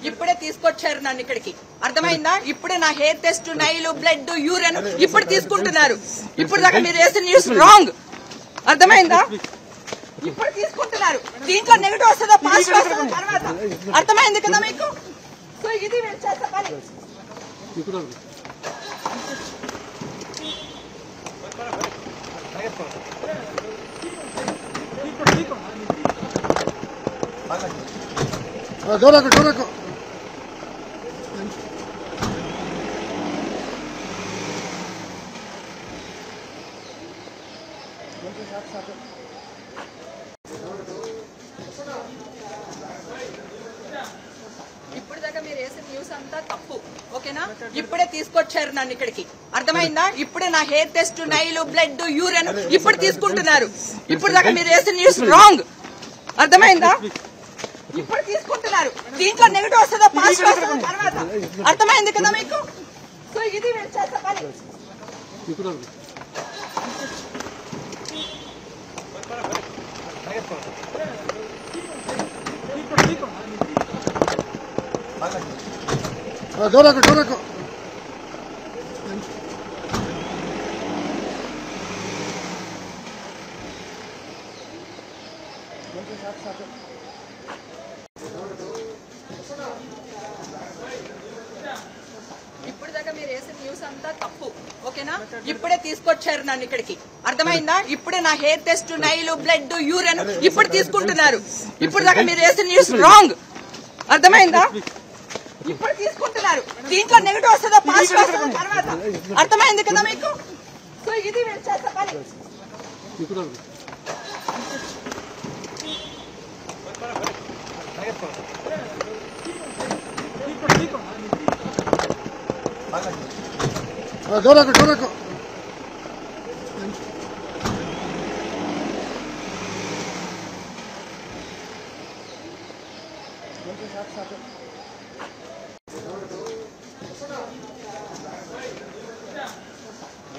ఇప్పుడే తీసుకొచ్చారు నన్ను ఇక్కడికి, అర్థమైందా? ఇప్పుడే నా hair test, Nile, blood, urine ఇప్పుడు తీసుకుంటున్నారు. ఇప్పుడు దాకా మీరు వేసిన న్యూస్ రాంగ్, అర్థమైందా? ఇప్పుడు తీసుకుంటున్నారు. దీంట్లో నెగిటివ్ వస్తుందా పాజిటివ్ వస్తుందా తర్వాత అర్థమైంది కదా మీకు? సో ఇది మీరు చేసే పని. ఇప్పుడు దాకా మీరు వేసిన న్యూస్ అంతా తప్పు, ఓకేనా? ఇప్పుడే తీసుకొచ్చారు నన్ను ఇక్కడికి, అర్థమైందా? ఇప్పుడే నా hair test, Nile, blood, urine ఇప్పుడు తీసుకుంటున్నారు. ఇప్పుడు దాకా మీరు వేసిన న్యూస్ రాంగ్, అర్థమైందా? ఇప్పుడు తీసుకుంటున్నారు. దీంట్లో నెగిటివ్ వస్తుందా పాజిటివ్ వస్తుందా తర్వాత అర్థమైంది కదా మీకు? సో ఇది మీరు చేసే పని. ఇప్పుడు దాకా మీరు వేసిన న్యూస్ అంతా తప్పు, ఓకేనా? ఇప్పుడే తీసుకొచ్చారు నన్ను ఇక్కడికి, అర్థమైందా? ఇప్పుడే నా hair test, Nile, blood, urine ఇప్పుడు తీసుకుంటున్నారు. ఇప్పుడు దాకా మీరు వేసిన న్యూస్ రాంగ్, అర్థమైందా? ఇప్పుడు తీసుకుంటున్నారు. దీంట్లో నెగిటివ్ వస్తుందా పాజిటివ్ వస్తుందా తర్వాత అర్థమైంది కదా మీకు? సో ఇది మీరు చేసే పని.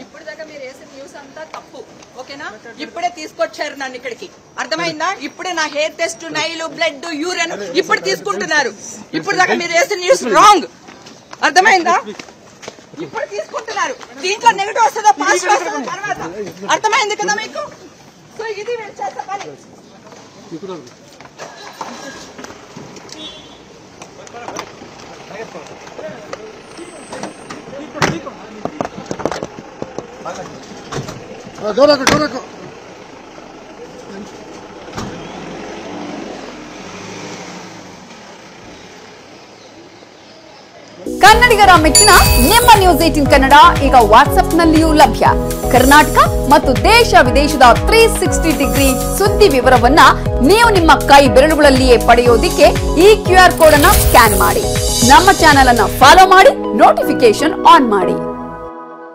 ఇప్పుడు దాకా మీరు వేసిన న్యూస్ అంతా తప్పు, ఓకేనా? ఇప్పుడే తీసుకొచ్చారు నన్ను ఇక్కడికి, అర్థమైందా? ఇప్పుడే నా hair test, Nile, blood, urine ఇప్పుడు తీసుకుంటున్నారు. ఇప్పుడు దాకా మీరు వేసిన న్యూస్ రాంగ్, అర్థమైందా? ఇప్పుడు తీసుకుంటున్నారు. దీంట్లో నెగిటివ్ వస్తుందా పాజిటివ్ వస్తుందా తర్వాత అర్థమైంది కదా మీకు? సో ఇది మీరు చేసే పని. ಕನ್ನಡಿಗರ ಮೆಚ್ಚಿನ ನಿಮ್ಮ ನ್ಯೂಸ್ 18 ಕನ್ನಡ ಈಗ ವಾಟ್ಸ್ಆಪ್ ನಲ್ಲಿಯೂ ಲಭ್ಯ. ಕರ್ನಾಟಕ ಮತ್ತು ದೇಶ ವಿದೇಶದ 360 ಡಿಗ್ರಿ ಸುದ್ದಿ ವಿವರವನ್ನ ನೀವು ನಿಮ್ಮ ಕೈ ಬೆರಳುಗಳಲ್ಲಿಯೇ ಪಡೆಯೋದಿಕ್ಕೆ ಈ QR ಕೋಡ್ ಅನ್ನು ಸ್ಕ್ಯಾನ್ ಮಾಡಿ. ನಮ್ಮ ಚಾನೆಲ್ ಅನ್ನು ಫಾಲೋ ಮಾಡಿ, ನೋಟಿಫಿಕೇಶನ್ ಆನ್ ಮಾಡಿ.